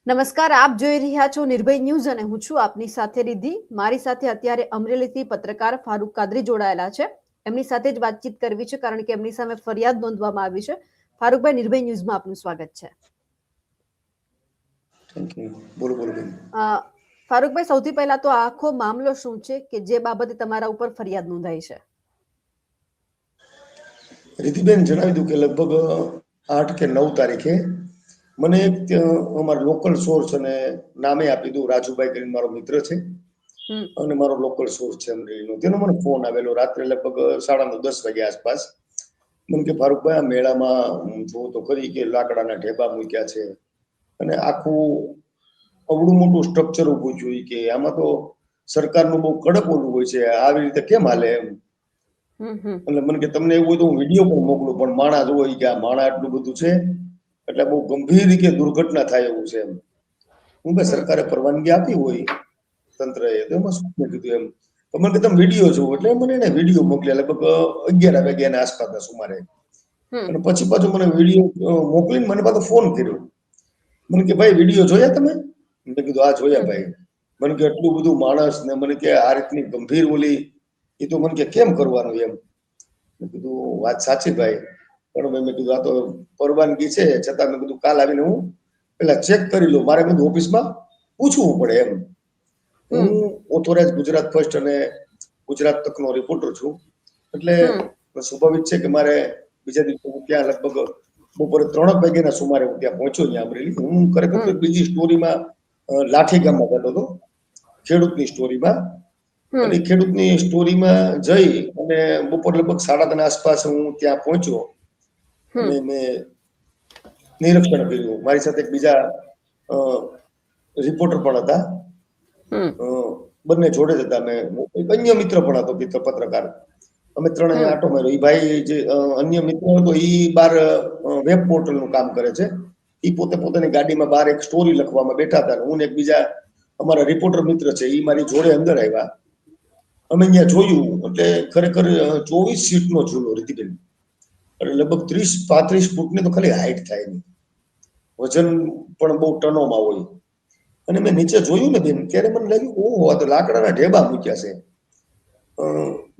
નમસ્કાર, આપ જોઈ રહ્યા છો નિર્ભય ન્યૂઝ અને હું છું આપની સાથે રિદ્ધિ. મારી સાથે અત્યારે અમરેલીથી પત્રકાર ફારૂક કાદરી જોડાયેલા છે. એમની સાથે જ વાતચીત કરવી છે કારણ કે એમની સામે ફરિયાદ નોંધવામાં આવી છે. ફારૂકભાઈ, નિર્ભય ન્યૂઝમાં આપનું સ્વાગત છે. ફારૂકભાઈ, સૌથી પહેલા તો આખો મામલો શું છે કે જે બાબતે તમારા ઉપર ફરિયાદ નોંધાઈ છે? રીતિબેન જણાવી દઉં કે લગભગ 8 કે 9 તારીખે મને એક અમારા લોકલ સોર્સ અને નામે આપી દઉં, રાજુભાઈ કરીને મારો મિત્ર છે અને મારો લોકલ સોર્સ છે અમરેલીનો. તેનો મને ફોન આવેલો રાત્રે લગભગ 9:30 વાગ્યા આસપાસ. મને કે ફારૂકભાઈ, આ મેળામાં જોવો તો ખરી કે લાકડાના ઢેબા મૂક્યા છે અને આખું અવડું મોટું સ્ટ્રક્ચર ઊભું જોઈએ કે આમાં તો સરકારનું બહુ કડક ઓલું હોય છે, આવી રીતે કેમ હાલે એમ. એટલે મને કે તમને એવું હોય તો હું વિડીયો પણ મોકલું, પણ માણા જોવો કે આ માણા આટલું બધું છે એટલે બહુ ગંભીર રીતે દુર્ઘટના થાય એવું છે એમ. હું કે સરકારે પરવાનગી આપી હોય તંત્રએ તો એમાં શું મેં કીધું એમ. તો મને કે તમે વિડીયો જોવો, એટલે મને એને વિડીયો મોકલ્યા લગભગ 11 વાગ્યાના આસપાસના સુમારે. અને પછી પાછું મને વિડીયો મોકલીને મને પાછો ફોન કર્યો. મને કે ભાઈ, વિડીયો જોયા તમે? મેં કીધું હા જોયા ભાઈ. મને કે એટલું બધું માણસ ને મને કે આ રીતની ગંભીર ઓલી, એ તો મને કે કેમ કરવાનું એમ. મેં કીધું વાત સાચી ભાઈ, પણ મેં કીધું આ તો પરવાનગી છે છતાં મેં કીધું કાલ આવીને હું પેલા ચેક કરી લઉં, મારે બધું ઓફિસમાં પૂછવું પડે એમ. હું ઓથોરાઇઝ ગુજરાત ફર્સ્ટ અને ગુજરાત તકનો રિપોર્ટર છું, એટલે સ્વાભાવિક છે કે મારે બીજા દિવસે ત્યાં લગભગ બપોરે 3 વાગ્યાના સુમારે હું ત્યાં પહોંચ્યો ત્યાં અમરેલી. હું ખરેખર બીજી સ્ટોરીમાં લાઠી ગામમાં જતો હતો, ખેડૂતની સ્ટોરીમાં. અને ખેડૂતની સ્ટોરીમાં જઈ અને બપોર લગભગ 3:30 આસપાસ હું ત્યાં પહોંચ્યો અને મેં નિરીક્ષણ કર્યું. મારી સાથે એક બીજા રિપોર્ટર પણ હતા, બંને જોડે જ હતા. મેં અન્ય મિત્ર પણ હતો, પત્રકાર. અમે ત્રણેય આટો માર્યો. એ ભાઈ જે અન્ય મિત્ર હતો એ બહાર વેબ પોર્ટલનું કામ કરે છે. એ પોતાની ગાડીમાં બહાર એક સ્ટોરી લખવામાં બેઠા હતા. હું ને એક બીજા અમારા રિપોર્ટર મિત્ર છે, એ મારી જોડે અંદર આવ્યા. અમે અહીંયા જોયું એટલે ખરેખર 24 સીટનો ઝૂલો રીતિબેન. એટલે લગભગ 30-35 ફૂટની તો ખાલી હાઈટ થાય નહીં, વજન પણ બહુ ટનોમાં હોય. અને મેં નીચે જોયું ને બેન, ત્યારે મને લાગ્યું ઓહો, આ તો લાકડાના ઢેબા મૂક્યા છે.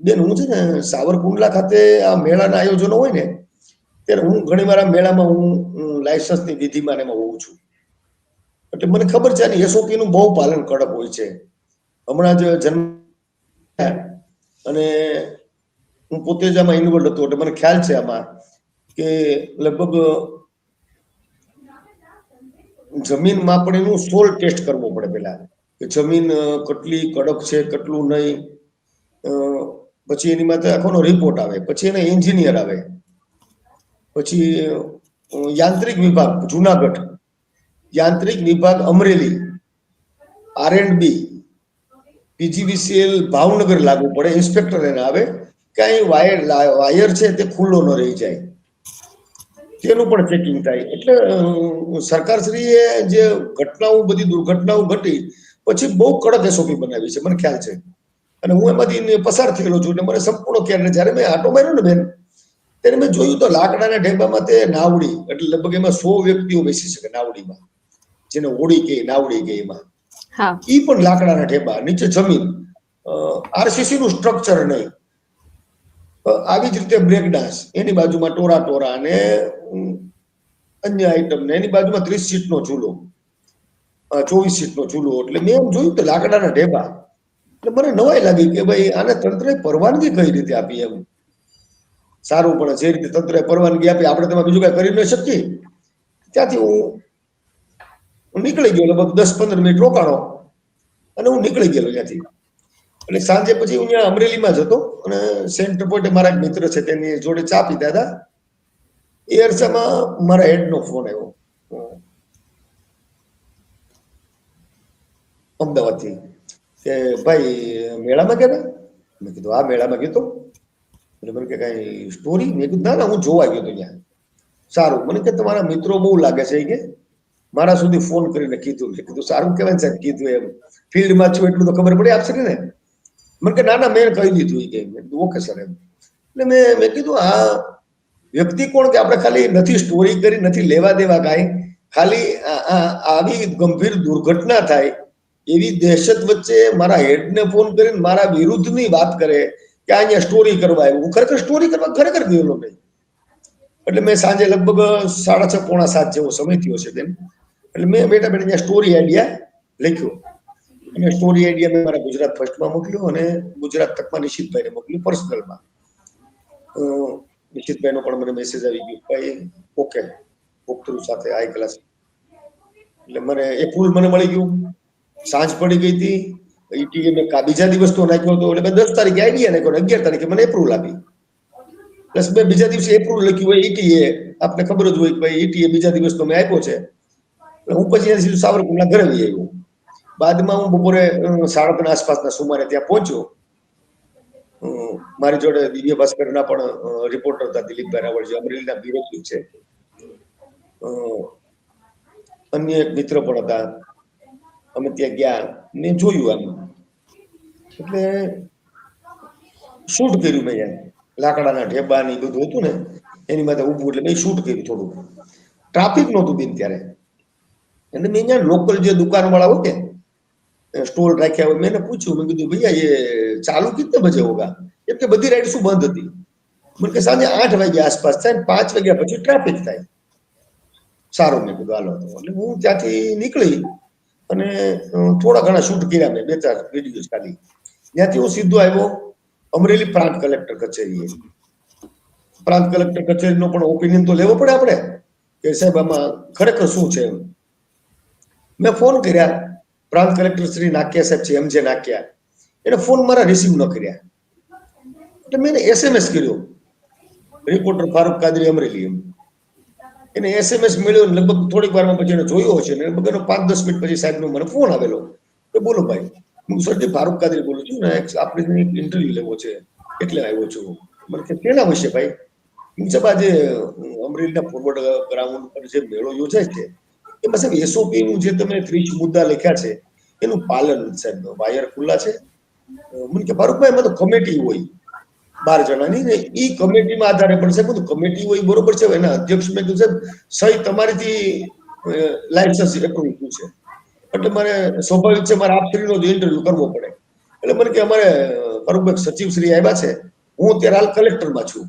બેન, હું છે ને સાવરકુંડલા ખાતે આ મેળાના આયોજનો હોય ને ત્યારે હું ઘણીવાર આ મેળામાં હું લાયસન્સની વિધિમાં એમાં હોઉં છું. એટલે મને ખબર છે આની SOP નું બહુ પાલન કડક હોય છે. હમણાં જ જન્મ અને હું પોતે જ આમાં ઇન્વોલ્વ હતો એટલે મને ખ્યાલ છે આમાં કે લગભગ જમીન માપણીનું સોલ ટેસ્ટ કરવો પડે પેલા, કે જમીન કેટલી કડક છે કેટલું નહીં. પછી એની માથે આખોનો રિપોર્ટ આવે, પછી એના એન્જિનિયર આવે, પછી યાંત્રિક વિભાગ જુનાગઢ, યાંત્રિક વિભાગ અમરેલી, R&B, PGVCL ભાવનગર લાગુ પડે. ઇન્સ્પેક્ટર એને આવે કે અહીં વાયર છે તે ખુલ્લો ન રહી જાય, તેનું પણ ચેકિંગ થાય. એટલે સરકારશ્રીએ જે ઘટનાઓ, બધી દુર્ઘટનાઓ ઘટી પછી બહુ કડક SOP બનાવી છે, મને ખ્યાલ છે. અને હું એમાંથી પસાર થયેલો છું એટલે મને સંપૂર્ણ ખ્યાલ. જયારે મેં આટો માર્યો ને બેન, ત્યારે મેં જોયું તો લાકડાના ઢેબામાં તે નાવડી, એટલે લગભગ એમાં 100 વ્યક્તિઓ બેસી શકે નાવડીમાં, જેને હોડી કે નાવડી કે એમાં. ઈ પણ લાકડાના ઢેબા, નીચે જમીન, RCC નું સ્ટ્રક્ચર નહીં. આવી જ રીતે બ્રેક ડાન્સ, એની બાજુમાં ટોરા અને અન્ય આઈટમ ને એની બાજુમાં 30 સીટનો ઝૂલો, 24 સીટનો ઝૂલો. એટલે મેં એમ જોયું તો લાકડાના ઢેબા. એટલે મને નવાઈ લાગી કે ભાઈ આને તંત્રએ પરવાનગી કઈ રીતે આપી એમ. સારું, પણ જે રીતે તંત્રએ પરવાનગી આપી આપણે તેમાં બીજું કઈ કરી ન શકીએ. ત્યાંથી હું નીકળી ગયો, લગભગ 10-15 મિનિટ રોકાણો અને હું નીકળી ગયેલો ત્યાંથી. એટલે સાંજે પછી હું ત્યાં અમરેલીમાં જ હતો અને સેન્ટર પોઈન્ટે મારા એક મિત્ર છે તેની જોડે ચા પીતા હતા. એ અરસામાં મારા હેડનો ફોન આવ્યો અમદાવાદથી કે ભાઈ મેળામાં ગયા હતા? મેં કીધું હા મેળામાં ગયો હતો. એટલે મને કે કઈ સ્ટોરી? મેં કીધું ના, હું જોવા ગયો હતો ત્યાં. સારું. મને કે તમારા મિત્રો બહુ લાગે છે કે મારા સુધી ફોન કરીને કીધું. કીધું સારું કહેવાય ને સાહેબ, કીધું એમ. ફિલ્ડમાં છું એટલું તો ખબર પડી આપશે ને. મને કે ના મેં કહી દીધું કે. મેં કીધું ઓકે સર એમ. એટલે મેં કીધું આ વ્યક્તિ કોણ કે આપણે ખાલી નથી સ્ટોરી કરી, નથી લેવા દેવા કાંઈ, ખાલી આવી ગંભીર દુર્ઘટના થાય એવી દહેશત વચ્ચે મારા હેડને ફોન કરીને મારા વિરુદ્ધની વાત કરે કે અહીંયા સ્ટોરી કરવા આવ્યું. હું ખરેખર સ્ટોરી કરવા ખરેખર ગયેલો નહીં. એટલે મેં સાંજે લગભગ 6:30 પોણા 7 જેવો સમય થયો છે તેમ. એટલે મેં બેઠા ત્યાં સ્ટોરી આઈડિયા લખ્યો અને સ્ટોરી આઈડિયા મેં મારા ગુજરાત ફર્સ્ટમાં મોકલ્યો અને ગુજરાત તકમાં નિશિતભાઈને મોકલ્યું પર્સનલમાં. નિશિતભાઈનો પણ મને મેસેજ આવી ગયો, ભાઈ ઓકે વોકથ્રુ સાથે હાઈ ક્લાસ. એટલે મને એપ્રુવલ મને મળી ગયું. સાંજ પડી ગઈ હતી. ઈટીએ મેં બીજા દિવસ તો નાખ્યો હતો એટલે મેં 10 તારીખે આઈડિયા નાખ્યો, 11 તારીખે મને એપ્રુવલ આપી. પ્લસ મેં બીજા દિવસે એપ્રુવલ લખ્યું હોય ઈટીએ. આપને ખબર જ હોય કે ભાઈ ઈટીએ બીજા દિવસ તો મેં આપ્યો છે. હું પછી સીધું સાવરકુંડલા ઘરે આવી આવ્યો. બાદમાં હું બપોરે 3:30 આસપાસના સુમારે ત્યાં પહોંચ્યો. મારી જોડે દિવ્ય ભાસ્કરના પણ રિપોર્ટર હતા, દિલીપભાઈ રાવળ, જે અમરેલીના બ્યુરો ચીફ છે. અન્ય એક મિત્ર પણ હતા. અમે ત્યાં ગયા ને જોયું આમ. એટલે શૂટ કર્યું મેં યાર. લાકડાના ઢેબા ને બધું હતું ને એની માથે ઊભું એટલે મેં શૂટ કર્યું થોડું. ટ્રાફિક નહોતું બેન ત્યારે. એટલે મેં અહીંયા લોકલ જે દુકાનવાળા હોય ને સ્ટોલ રાખ્યા હોય, મેં એને પૂછ્યું, મેં કીધું ભૈયા ये ચાલુ कितने बजे होगा? કેમ કે બધી રાઈડ શું બંધ હતી. મને કે સાંજે 8 વાગ્યા આસપાસ થાય ને 5 વાગ્યા પછી ટ્રાફિક થાય. સારું, મેં કીધું હાલો. એટલે હું ત્યાંથી નીકળી અને થોડા ઘણા શૂટ કર્યા મેં, 2-4 વિડીયો ખાલી. ત્યાંથી હું સીધો આવ્યો અમરેલી પ્રાંત કલેક્ટર કચેરીએ. પ્રાંત કલેક્ટર કચેરીનો પણ ઓપિનિયન તો લેવો પડે આપણે કે સાહેબ આમાં ખરેખર શું છે. મેં ફોન કર્યા પ્રાંત કલેક્ટર શ્રી નાક્યા સાહેબ છે, MJ નાક્યા. એને ફોન મારા રિસીવ ન કર્યા. એટલે મેં SMS કર્યો, રિપોર્ટર ફારૂક કાદરી અમરેલી. એને SMS મળ્યો, લગભગ થોડીક વારમાં પછી એને જોયો છે ને લગભગ 5-10 મિનિટ પછી સાહેબનો મને ફોન આવેલો કે બોલો ભાઈ. હું સરજી ફારૂક કાદરી બોલું છું ને, આપણે ઇન્ટરવ્યુ લેવો છે એટલે આવ્યો છું. મને કે કેના વિશે ભાઈ? સાહેબ આજે અમરેલીના ફોરવર્ડ ગ્રાઉન્ડ પર જે મેળો યોજાય છે એમાં સાહેબ SOP નું જે તમે 30 મુદ્દા લખ્યા છે એનું પાલન સાહેબ વાયર ખુલ્લા છે. મને કે ફારૂકભાઈ એમાં તો કમિટી હોય 12 જણાની ને એ કમિટીમાં આધારે પણ સાહેબ બધું કમિટી હોય બરોબર છે. એના અધ્યક્ષ મેં કીધું સાહેબ સહી તમારીથી લાયસન્સ એપ્રુવ થયું છે એટલે મારે સ્વાભાવિક છે મારે આપશ્રીનો જ ઇન્ટરવ્યુ કરવો પડે. એટલે મને કે અમારે ફારૂકભાઈ સચિવ શ્રી આવ્યા છે, હું અત્યારે હાલ કલેક્ટરમાં છું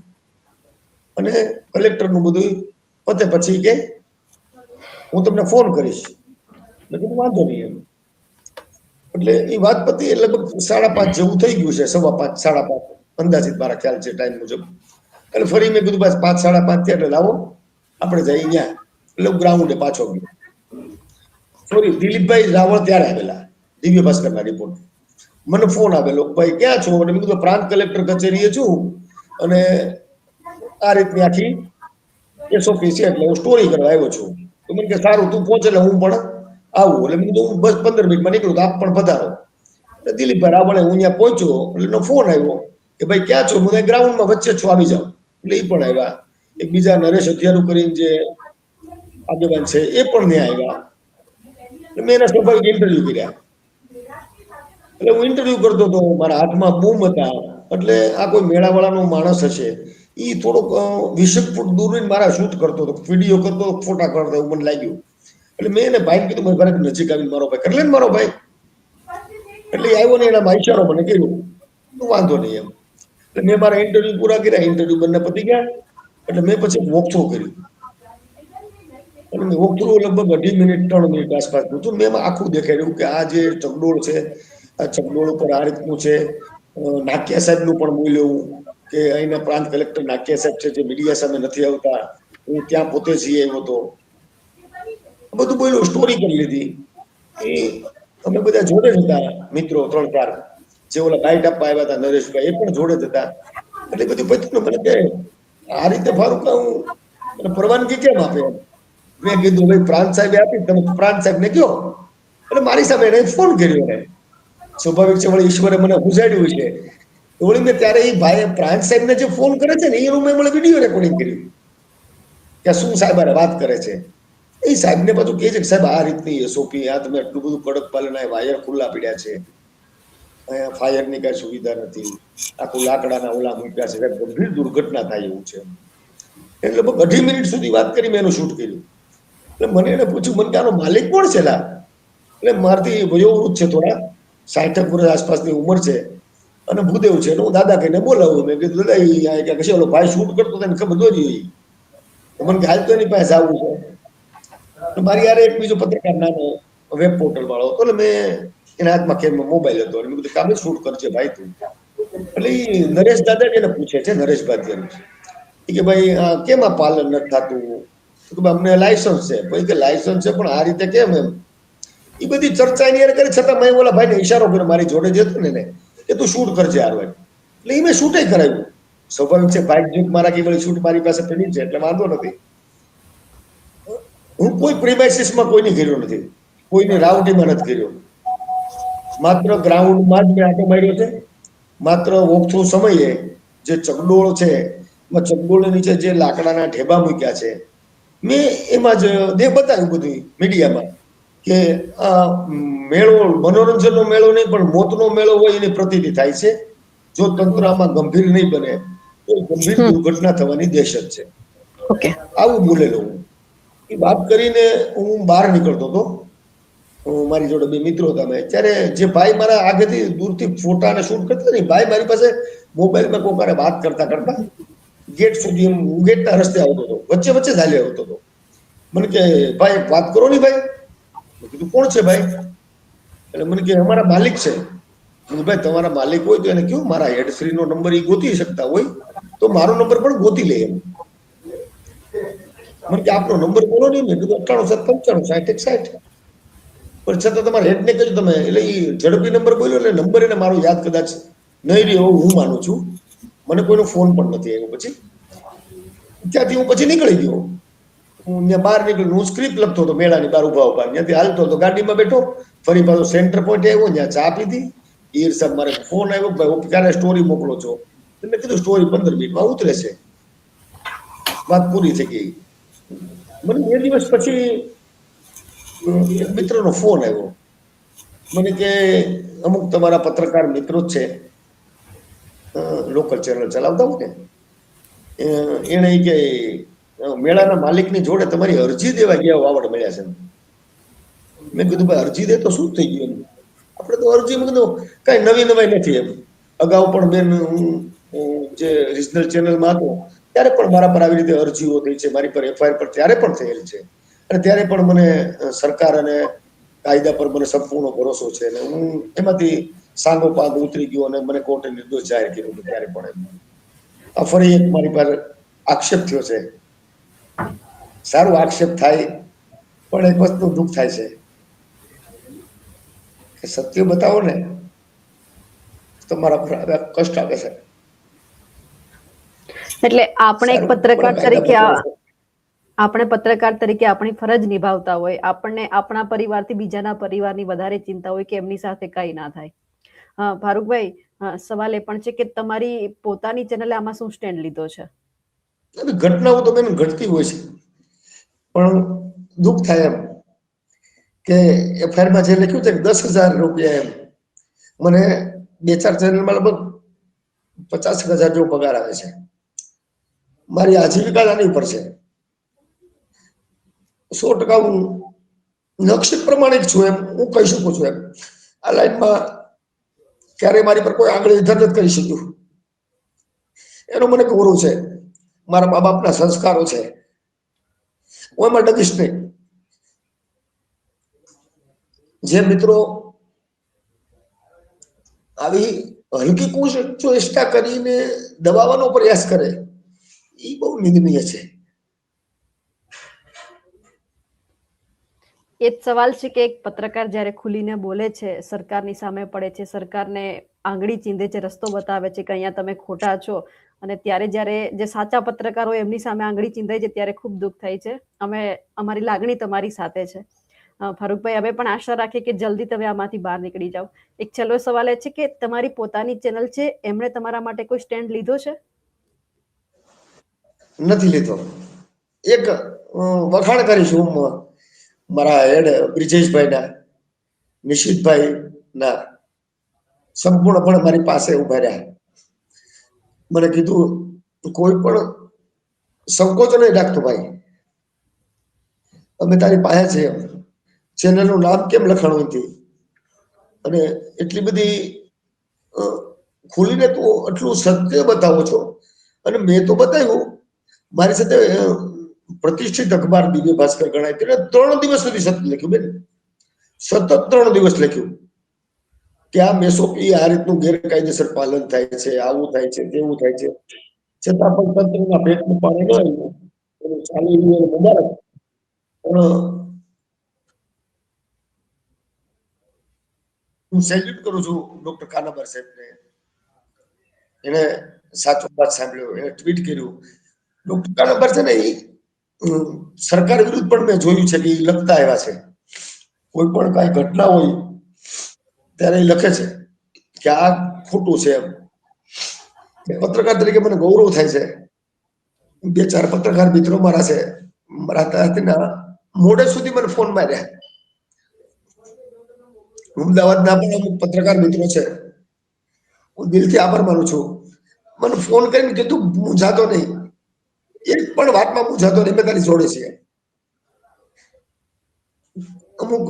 અને કલેક્ટરનું બધું પતે પછી કે હું તમને ફોન કરીશ. મેં કીધું વાંધો નહીં એમ. એટલે એ વાત પતી લગભગ 5:30 જેવું થઈ ગયું છે, 5:15 5:30 અંદાજિત મારા ખ્યાલ છે ટાઈમ મુજબ. એટલે ફરી મેં કીધું બસ 5 5:30 થયા એટલે લાવો આપણે જઈ ત્યાં. એટલે ગ્રાઉન્ડે પાછો ગયો. સોરી, દિલીપભાઈ રાવળ ત્યારે આવેલા, દિવ્ય ભાસ્કરના રિપોર્ટ. મને ફોન આવેલો, ભાઈ ક્યાં છો? એટલે મેં કીધું પ્રાંત કલેક્ટર કચેરીએ છું અને આ રીતની આખી SOP છે એટલે હું સ્ટોરી કરવા આવ્યો છું. તો મને કે સારું તું પહોંચે એટલે હું પણ આવું. એટલે મેં કીધું હું બસ 15 મિનિટમાં નીકળું તો આપ પણ પધારો. એટલે દિલીપભાઈ રાવળે હું ત્યાં પહોંચ્યો એટલે એનો ફોન આવ્યો કે ભાઈ ક્યાં છો? હું ગ્રાઉન્ડમાં વચ્ચે છું, આવી જાઓ. એટલે એ પણ આવ્યા. એક બીજા નરેશ હથિયારું કરીને જે આગેવાન છે એ પણ ત્યાં આવ્યા. એટલે મેં એના સ્વાભાવિક ઇન્ટરવ્યુ કર્યા. એટલે હું ઇન્ટરવ્યુ કરતો હતો, મારા હાથમાં બૂમ હતા. એટલે આ કોઈ મેળાવાળાનો માણસ હશે, એ થોડોક 20 ફૂટ દૂર મારા શૂટ કરતો હતો, વિડીયો કરતો, ફોટા કરતો એવું મને લાગ્યું. એટલે મેં એને ભાઈ કીધું મારે નજીક આવીને મારો ભાઈ કરી લે ને મારો ભાઈ. એટલે આવ્યો ને એના ઈશારો મને કર્યો, તું વાંધો નહીં એમ. એટલે મેં મારા ઇન્ટરવ્યુ પૂરા કર્યા, ઇન્ટરવ્યુ બંને પતી ગયા. એટલે મેં પછી વોકથ્રુ કર્યું અને મેં વોકથ્રુ લગભગ 2.5 મિનિટ 3 મિનિટ આસપાસ હતું. મેં એમાં આખું દેખાડ્યું કે આ જે ચકડોળ છે, આ ચકડોળ ઉપર આ રીતનું છે. નાક્યા સાહેબનું પણ બોલ્યું કે અહીંના પ્રાંત કલેક્ટર નાક્યા સાહેબ છે જે મીડિયા સામે નથી આવતા, હું ત્યાં પોતે જઈ આવ્યો હતો, બધું બોલ્યું, સ્ટોરી કરી લીધી. એ અમે બધા જોડે જ હતા મિત્રો 3-4 જે ઓલા બાઇટ આપવા આવ્યા હતા, નરેશભાઈ એ પણ જોડે જ હતા. એટલે બધું પત્યું. મને કે આ રીતે ફારૂક હું પરવાનગી કેમ આપે? મેં કીધું ભાઈ પ્રાંત સાહેબે આપી, તમે પ્રાંત સાહેબ ને કહો. એટલે મારી સામે એને ફોન કર્યો. એને સ્વાભાવિક છે વળી ઈશ્વરે મને ગુજાડ્યું છે. વળી મેં ત્યારે એ ભાઈ પ્રાંત સાહેબ ને જે ફોન કરે છે ને એનું મેં મને વિડીયો રેકોર્ડિંગ કર્યું કે શું સાહેબ વાત કરે છે. એ સાહેબ ને પાછું કહે છે કે સાહેબ આ રીતની SOP, આ તમે આટલું બધું કડક પાલન, વાયર ખુલ્લા પડ્યા છે, અહીંયા ફાયરની કઈ સુવિધા નથી, આખું લાકડાના ઓલા મૂક્યા છે, ગંભીર દુર્ઘટના થાય એવું છે. એટલે લગભગ 2.5 મિનિટ સુધી વાત કરી મેં એનું શૂટ કર્યું. એટલે મને એને પૂછ્યું, મને કે આનો માલિક કોણ છે લા? એટલે મારથી વયોવૃદ્ધ છે, થોડા 60 વર્ષ આસપાસની ઉંમર છે, અને ભૂદેવ છે. હું દાદા કહીને બોલાવું. મેં કીધું દાદા અહીંયા કે કશે ઓલો ભાઈ શૂટ કરતો હતો એને ખબર દોરી. મને કે હાલ તો એની પાસે આવવું છે. મારી યાર એક બીજો પત્રકાર નાનો વેબ પોર્ટલ વાળો હતો, એટલે મેં એના હાથમાં કેમ મોબાઈલ હતો, મેં કીધું કામે શૂટ કરજે ભાઈ તું. એટલે એ નરેશ દાદા એને પૂછે છે, નરેશભાઈ કે ભાઈ કેમ આ પાલન નથી થતું? અમને લાયસન્સ છે. ભાઈ કે લાયસન્સ છે પણ આ રીતે કેમ? એમ એ બધી ચર્ચા એની યાર કરી. છતાં મેં ઓલા ભાઈને ઈશારો કર્યો, મારી જોડે જતો ને કે તું શૂટ કરજે યાર ભાઈ. એટલે એ મેં શૂટે કરાવ્યું. સ્વાભાવિક છે, બાઇક જૂક મારા કે શૂટ મારી પાસે પડી છે, એટલે વાંધો નથી. હું કોઈ પ્રિમાઇસીસમાં કોઈની કર્યો નથી, કોઈની રાવટીમાં નથી કર્યો. માત્ર ગ્રાઉન્ડમાં જ મેં આટો માર્યો છે. માત્ર વોકથ્રુ સમયે જે ચકડોળ છે, ચકડોળ નીચે જે લાકડાના ઢેબા મૂક્યા છે, મેં એમાં જ બતાવ્યું બધું મીડિયામાં કે આ મેળો મનોરંજનનો મેળો નહીં પણ મોતનો મેળો હોય એની પ્રતીતિ થાય છે. જો તંત્ર આમાં ગંભીર નહીં બને તો ગંભીર દુર્ઘટના થવાની દહેશત છે. આવું બોલેલો હું. એ વાત કરીને હું બહાર નીકળતો હતો. મારી જોડે બે મિત્રો હતા. મેં ત્યારે જે ભાઈ મારા આગળથી દૂરથી ફોટા અને શૂટ કરતા ને, ભાઈ મારી પાસે મોબાઈલમાં કોકારે વાત કરતા કરતા ગેટ સુધી, હું ગેટના રસ્તે આવતો હતો, વચ્ચે વચ્ચે ચાલ્યો આવતો હતો. મને કે ભાઈ એક વાત કરો ની ભાઈ. મેં કીધું કોણ છે ભાઈ? એટલે મને કે અમારા માલિક છે. ભાઈ તમારા માલિક હોય તો એને કેવું મારા હેડશ્રી નો નંબર એ ગોતી શકતા હોય તો મારો નંબર પણ ગોતી લે એમ. મને કે આપનો નંબર બોલો નહીં. મેં કીધું 98 95 60 61. પણ છતાં તમારા હેડને કહ્યું તમે, એટલે એ ઝડપી નંબર બોલ્યો એટલે નંબર એને મારો યાદ કદાચ નહીં રહ્યો હું માનું છું. મને કોઈનો ફોન પણ નથી આવ્યો. પછી ત્યાંથી હું પછી નીકળી ગયો. હું ત્યાં બહાર નીકળી, હું સ્ક્રિપ્ટ લખતો હતો મેળાની બહાર ઉભા ઉભા. ત્યાંથી હાલતો હતો, ગાડીમાં બેઠો, ફરી પાછો સેન્ટર પોઈન્ટ આવ્યો, ત્યાં ચા પીધી. ઈર સાહેબ મારે ફોન આવ્યો, ભાઈ ક્યારે સ્ટોરી મોકલો છો? મેં કીધું સ્ટોરી 15 મિનિટમાં ઉતરે છે. વાત પૂરી થઈ ગઈ. મને 2 દિવસ પછી એક મિત્રનો ફોન આવ્યો. મને કે અમુક તમારા પત્રકાર મિત્રો જ છે, લોકલ ચેનલ ચલાવતા હોય ને, એને કે મેળાના માલિકની જોડે તમારી અરજી દેવા ગયા વાવડ મળ્યા છે. મેં કીધું ભાઈ અરજી દે તો શું થઈ ગયું? આપણે તો અરજી મેં કીધું કઈ નવી નવાઈ નથી એમ. અગાઉ પણ બેન હું જે રિજનલ ચેનલમાં હતો ત્યારે પણ મારા પર આવી રીતે અરજીઓ થઈ છે, મારી પર એફઆઈઆર પર ત્યારે પણ થયેલ છે. અને ત્યારે પણ મને સરકાર અને કાયદા પર મને સંપૂર્ણ ભરોસો છે, અને હું એમાંથી સાંગો પાંગ ઉતરી ગયો અને મને કોર્ટે નિર્દોષ જાહેર કર્યો હતો ત્યારે પણ. આ ફરી એક મારી પર આક્ષેપ થયો છે. સારું આક્ષેપ થાય પણ એક વસ્તુ દુઃખ થાય છે કે સત્ય બતાવો ને તમારા પર કષ્ટ આવે છે. એટલે આપણે એક પત્રકાર તરીકે આપણી ફરજ નિભાવતા હોય, આપણને આપણા પરિવારથી બીજાના પરિવારની વધારે ચિંતા હોય કે એમની સાથે કઈ ના થાય. ફારૂકભાઈ, સવાલ એ પણ છે કે તમારી પોતાની ચેનલે આમાં શું સ્ટેન્ડ લીધો છે? ઘટનાઓ તો બેન ઘટતી હોય છે, પણ દુઃખ થાય એમ કે એફઆઈઆરમાં જે લખ્યું છે 10,000 રૂપિયા એમ, મને 2-4 ચેનલમાં લગભગ 50,000 જેવો પગાર આવે છે. મારી આજીવિકા આની ઉપર છે. 100% હું નક્ષત્ર પ્રમાણિક છું એમ હું કહી શકું છું એમ. આ લાઈનમાં ક્યારેય મારી પર કોઈ આંગળી ઇધર નથી કરી શક્યું. એનો મને ગૌરવ છે. મારા મા બાપના સંસ્કારો છે, હું એમાં ડગીશ નહીં. જે મિત્રો આવી હલકી ચેષ્ટા કરીને દબાવવાનો પ્રયાસ કરે એ બહુ નિંદનીય છે. એ જ સવાલ છે કે એક પત્રકાર જ્યારે ખુલીને બોલે છે, સરકારની સામે પડે છે, સરકારને આંગળી ચીંધે છે, રસ્તો બતાવે છે કે અહીંયા તમે ખોટા છો, અને ત્યારે જ્યારે જે સાચા પત્રકાર હોય એમની સામે આંગળી ચીંધાય છે ત્યારે ખૂબ દુઃખ થાય છે. અમારી લાગણી તમારી સાથે છે. ફારૂકભાઈ, હવે પણ આશા રાખીએ કે જલ્દી તમે આમાંથી બહાર નીકળી જાઓ. એક છેલ્લો સવાલ એ છે કે તમારી પોતાની ચેનલ છે, એમણે તમારા માટે કોઈ સ્ટેન્ડ લીધો છે? નથી લીધો. એક વખાણ કરીશું મારા હેડ બ્રિજેશભાઈના, નિશિતભાઈના, સંપૂર્ણપણે મારી પાસે ઉભા રહ્યા. મને કીધું કોઈ પણ સંકોચ નહીં રાખતો ભાઈ, અમે તારી પાસે છે, ચેનલનું નામ કેમ લખાણું નથી, અને એટલી બધી ખુલીને તું આટલું સત્ય બતાવો છો. અને મેં તો બતાવ્યું, મારી સાથે પ્રતિષ્ઠિત અખબાર દિવ્ય ભાસ્કર ગણાય, તેને 3 દિવસ સુધી સતત લખ્યું બેન, સતત 3 દિવસ લખ્યું કે આ મેસોપી આ રીતનું ગેરકાયદેસર પાલન થાય છે, આવું થાય છે, તેવું થાય છે, છતાં પણ તંત્રના પેટનું પાણી ન આવ્યું. ચાલી રહ્યું મુબારક. પણ હું સેલ્યુટ કરું છું ડોક્ટર કાનાબાર સાહેબને. એને સાચો વાત સાંભળ્યો, એને ટ્વીટ કર્યું. ડોક્ટર કાનાબાર છે ને, એ સરકાર વિરુદ્ધ પણ મેં જોયું છે કે એ લખતા આવ્યા છે. કોઈ પણ કઈ ઘટના હોય ત્યારે એ લખે છે કે આ ખોટું છે એમ. પત્રકાર તરીકે મને ગૌરવ થાય છે. 2-4 પત્રકાર મિત્રો મારા છે, મારા મોડે સુધી મને ફોન માર્યા. અમદાવાદના પણ અમુક પત્રકાર મિત્રો છે, હું દિલથી આભાર માનું છું. મને ફોન કરીને કીધું મૂંઝાતો નહીં, એક પણ વાતમાં મૂંઝાતો નહીં, મેં તારી જોડે છે. અમુક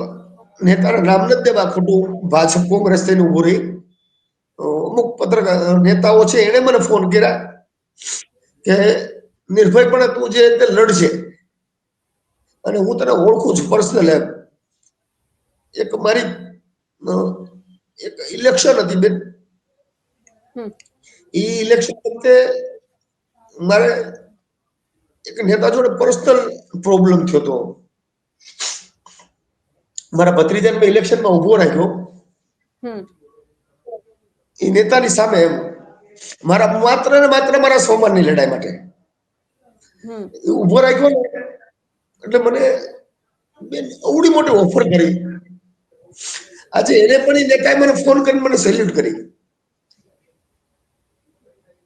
નેતાના નામ નથી દેવા, ખોટું ભાજપ કોંગ્રેસ થઈને ઉભું રહી. અમુક પત્રકાર નેતાઓ છે, એને મને ફોન કર્યા કે નિર્ભયપણે તું જે રીતે લડશે, અને હું તને ઓળખું છું પર્સનલ એમ. એક મારી એક ઇલેક્શન હતી બેન, એ ઇલેક્શન વખતે મારે એક નેતા જોડે પર્સનલ પ્રોબ્લેમ થયો હતો. મારા ભત્રીજાને મેં ઇલેક્શનમાં ઉભો રાખ્યો એ નેતાની સામે, એમ મારા માત્ર ને માત્ર મારા સોમાનની લડાઈ માટે ઉભો રાખ્યો ને. એટલે મને બેન અવડી મોટી ઓફર કરી. આજે એને પણ એ નેતાએ મને ફોન કરીને મને સેલ્યુટ કરી.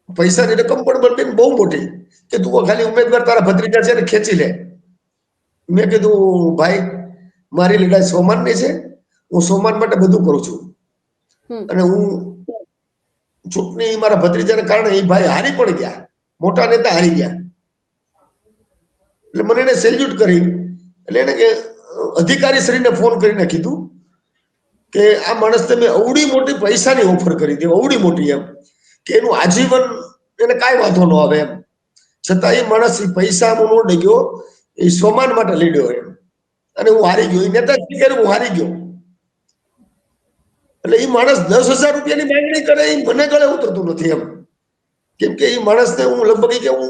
પૈસાની રકમ પણ બેન બહુ મોટી, કે તું ખાલી ઉમેદવાર તારા ભત્રીજા છે ને ખેંચી લે. મેં કીધું ભાઈ, મારી લડાઈ સોમાનની છે, હું સોમાન માટે બધું કરું છું. અને હું ચૂંટણી મારા ભત્રીજાને કારણે એ ભાઈ હારી પણ ગયા, મોટા નેતા હારી ગયા. એટલે મને એને સેલ્યુટ કરી. એટલે એને કે અધિકારી શ્રીને ફોન કરીને કીધું કે આ માણસને મેં અવડી મોટી પૈસાની ઓફર કરી હતી, અવડી મોટી એમ, કે એનું આજીવન એને કાંઈ વાંધો ન આવે એમ. છતાં એ માણસ પૈસા નો ડગ્યો, એ સ્વમાન માટે લડ્યો એમ. અને હું હારી ગયો, એ નેતાજી કરે હું હારી ગયો. એટલે એ માણસ 10,000 રૂપિયાની માંગણી કરે, એ મને ગળે ઉતરતું નથી એમ. કેમ કે એ માણસને હું લગભગ કે હું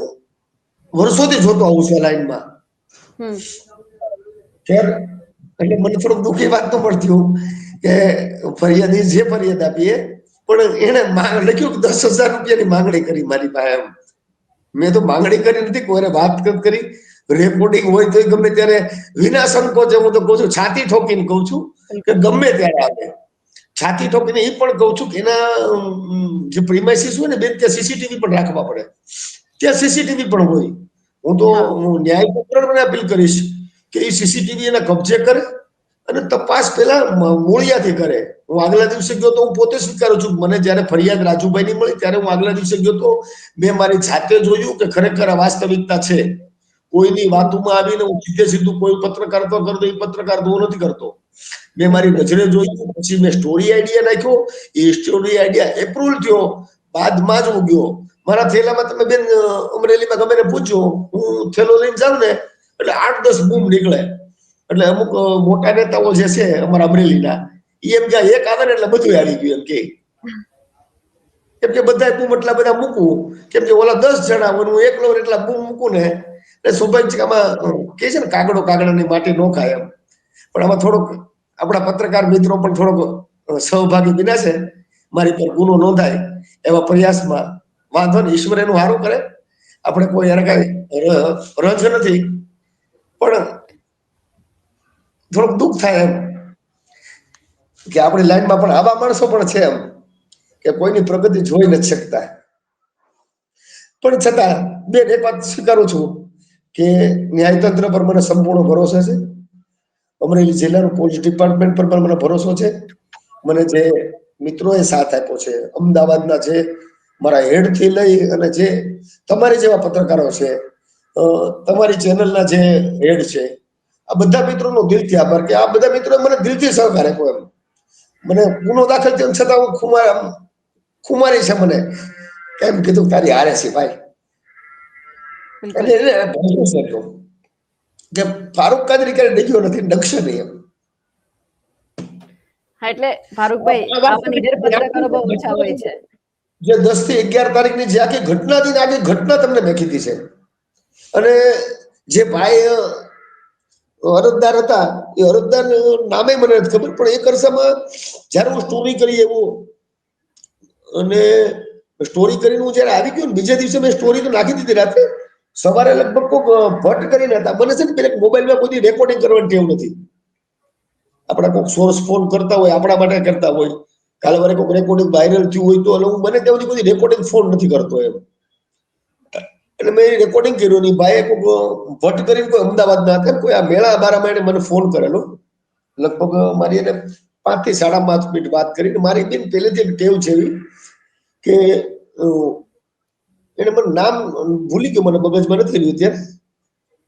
વર્ષોથી જોતો આવું છું લાઈનમાં. એટલે મને થોડુંક દુઃખી વાત તો મળતી કે ફરિયાદી જે ફરિયાદ આપીએ, પણ એને લખ્યું કે 10,000 રૂપિયાની માંગણી કરી મારી પાસે એમ. મેં તો માંગણી કરી નથી, કોઈને વાત કરી. રેકોર્ડિંગ હોય તો ગમે ત્યારે વિના સંકોચે હું તો કહું છું, છાતી ઠોકીને કહું છું કે ગમે ત્યારે આવે. છાતી ઠોકીને એ પણ કહું છું કે એના જે પ્રિમાઇસીસ હોય ને બેન, ત્યાં સીસીટીવી પણ રાખવા પડે. ત્યાં સીસીટીવી પણ હોય. હું તો ન્યાયતંત્રને અપીલ કરીશ કે એ સીસીટીવી એના કબજે કરે અને તપાસ પેલા મૂળિયાથી કરે. હું આગલા દિવસે ગયો તો હું પોતે સ્વીકારું છું, મને જયારે ફરિયાદ રાજુભાઈ ની મળી ત્યારે હું આગલા દિવસે ગયો તો મેં મારી જાતે જોયું કે ખરેખર આ વાસ્તવિકતા છે. કોઈની વાતોમાં આવીને હું સીધું કોઈ પત્રકાર તો કરતો, એ પત્રકાર તો નથી કરતો. મેં મારી નજરે જોયું, પછી મેં સ્ટોરી આઈડિયા નાખ્યો, એ સ્ટોરી આઈડિયા એપ્રુવલ થયો, બાદમાં જ હું ગયો. મારા થેલામાં તમે બેન અમરેલીમાં ગમે પૂછજો, હું થેલો લઈને જાઉં ને એટલે 8-10 બૂમ નીકળે. એટલે અમુક મોટા નેતાઓ જે છે અમારા અમરેલીના, એમ જ્યાં એક આવે ને એટલે બધું આવી ગયું એમ કે. કેમ કે બધા બૂમ એટલા બધા મૂકવું, કેમ કે ઓલા 10 જણા હોય, હું એકલો એટલા બૂમ મૂકું ને એટલે સ્વાભાવિક છે કે આમાં કે છે ને કાગડાની માટી ન ખાય એમ. પણ આમાં થોડોક આપણા પત્રકાર મિત્રો પણ થોડોક સહભાગી બન્યા છે મારી પર ગુનો નોંધાય એવા પ્રયાસમાં. વાંધો નહીં, ઈશ્વર એનું સારું કરે. આપણે કોઈ એને કઈ રજ નથી, પણ થોડુંક દુઃખ થાય એમ કે આપણી લાઈનમાં પણ આવા માણસો પણ છે એમ કે કોઈની પ્રગતિ જોઈ નથી શકતા. પણ છતાં બેન એક વાત સ્વીકારું છું કે ન્યાયતંત્ર પર મને સંપૂર્ણ ભરોસો છે. અમરેલી જિલ્લાનું પોલીસ ડિપાર્ટમેન્ટ પર પણ મને ભરોસો છે. મને જે મિત્રોએ સાથ આપ્યો છે, અમદાવાદના જે મારા હેડ થી લઈ અને જે તમારી જેવા પત્રકારો છે, તમારી ચેનલના જે હેડ છે, આ બધા મિત્રોનો દિલથી આભાર કે આ બધા મિત્રો મને દિલથી સહકાર આપ્યો. એમ મને ગુનો દાખલ થયો છતાં હું ખુમારી છે મને એમ કીધું તારી હારે છે ભાઈ. અને એને ભરોસો હતો કે ફારૂક કાદરી ક્યારે ડગ્યો નથી, ડગશે નહીં એમ. હા, એટલે ફારૂકભાઈ આવા નિડર પત્રકારો બહુ ઓછા હોય છે. જે 10 થી 11 તારીખની જે આખી ઘટના હતી ને, આખી ઘટના તમને મેં કીધી છે. અને જે ભાઈ અરજદાર હતા એ અરજદાર નામે મને નથી ખબર, પણ એક અરસામાં જયારે હું સ્ટોરી કરી એવું અને સ્ટોરી કરીને હું જયારે આવી ગયો ને બીજે દિવસે મેં સ્ટોરી તો નાખી દીધી રાત્રે. સવારે લગભગ કોઈક ભટ્ટ કરીને હતા. મને છે ને પેલા મોબાઈલમાં કોઈ રેકોર્ડિંગ કરવાની ટેવ નથી. આપણા કોઈક સોર્સ ફોન કરતા હોય, આપણા માટે કરતા હોય, કાલે વારે કોઈક રેકોર્ડિંગ વાયરલ થયું હોય તો હું મને ત્યાં સુધી કોઈ રેકોર્ડિંગ ફોન નથી કરતો એમ. એટલે મેં રેકોર્ડિંગ કર્યું નહીં. ભાઈ કોઈક ભટ્ટ કરીને કોઈ અમદાવાદના હતા, કોઈ આ મેળા બારામાં એને મને ફોન કરેલો. લગભગ મારી એને 5 થી 5.5 મિનિટ વાત કરીને મારી બેન પહેલેથી એક ટેવ છે એવી કે એને મને નામ ભૂલી ગયો, મને મગજમાં નથી રહ્યું ત્યાં.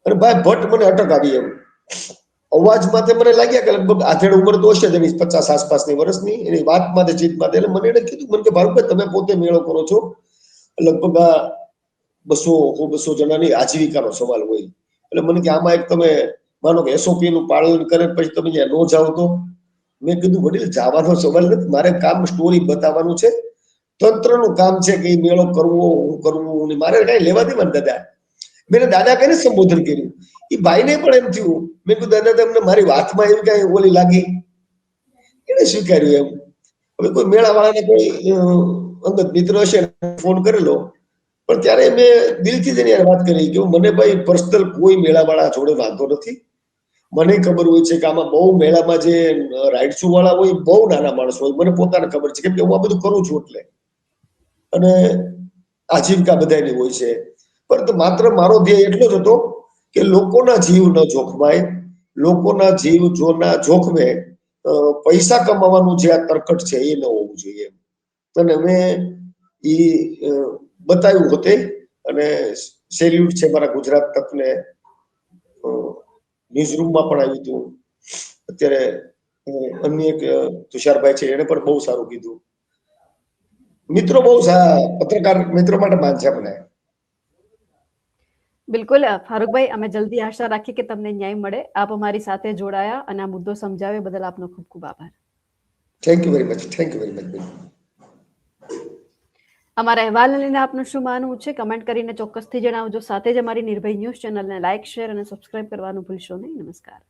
અને ભાઈ ભટ્ટ મને અટક આવી એમ અવાજમાં મને લાગ્યા કે લગભગ આધેડ ઉંમર તો હશે તેની 50 આસપાસની વર્ષની. એની વાતમાં ચીતમાં એટલે મને એને કીધું મને કે ભારુભાઈ તમે પોતે મેળો કરો છો, લગભગ આ 200 જણાની આજીવિકાનો સવાલ હોય. એટલે મને કે આમાં એક તમે માનો કે એસઓપી નું પાલન કરે પછી તમે ત્યાં ન જાઓ તો. મેં કીધું વડીલ જવાનો સવાલ નથી, મારે કામ સ્ટોરી બતાવવાનું છે. તંત્રનું કામ છે કે મેળો કરવો હું કરવું મારે કઈ લેવા દેવા દાદા. મેં દાદા કઈને સંબોધન કર્યું. એ ભાઈને પણ એમ થયું. મેં કીધું દાદા તમને મારી વાતમાં એવી કઈ ઓલી લાગી, એને સ્વીકાર્યું એમ. હવે કોઈ મેળા વાળાને કોઈ અંગત મિત્ર હશે ફોન કરેલો, પણ ત્યારે મેં દિલથી જ એની વાત કરી કે મને ભાઈ પર્સનલ કોઈ મેળાવાળા જોડે વાંધો નથી. મને ખબર હોય છે કે આમાં બહુ મેળામાં જે રાઇડ્સ વાળા હોય બહુ નાના માણસો હોય. મને પોતાને ખબર છે કેમ કે હું આ બધું કરું છું એટલે. અને આજીવિકા બધાની હોય છે. પરંતુ માત્ર મારો ધ્યેય એટલો જ હતો કે લોકોના જીવ ન જોખમાય, લોકોના જીવ જોના જોખમે પૈસા કમાવાનું જે આ તરકટ છે એ ન હોવું જોઈએ. અને મેં એ બતાવ્યું હોતે. અને સેલ્યુટ છે મારા ગુજરાત તકને. ન્યૂઝ રૂમમાં પણ આવ્યું હતું. અત્યારે અન્ય એક તુષારભાઈ છે એને પણ બહુ સારું કીધું. મિત્રો બહુ સારા પત્રકાર મિત્રો માટે માન છે મને. બિલકુલ ફારૂકભાઈ, અમે જલ્દી આશા રાખીએ કે તમને ન્યાય મળે. આપ અમારી સાથે જોડાયા અને આ મુદ્દો સમજાવ્યો બદલ આપનો ખૂબ ખૂબ આભાર. Thank you very much. Thank you very much. અમારા અહેવાલને લઈને આપનું શું માનવું છે કમેન્ટ કરીને ચોક્કસથી જણાવજો. સાથે જ અમારી નિર્ભય ન્યૂઝ ચેનલને લાઇક, શેર અને સબસ્ક્રાઇબ કરવાનું ભૂલશો નહીં. નમસ્કાર.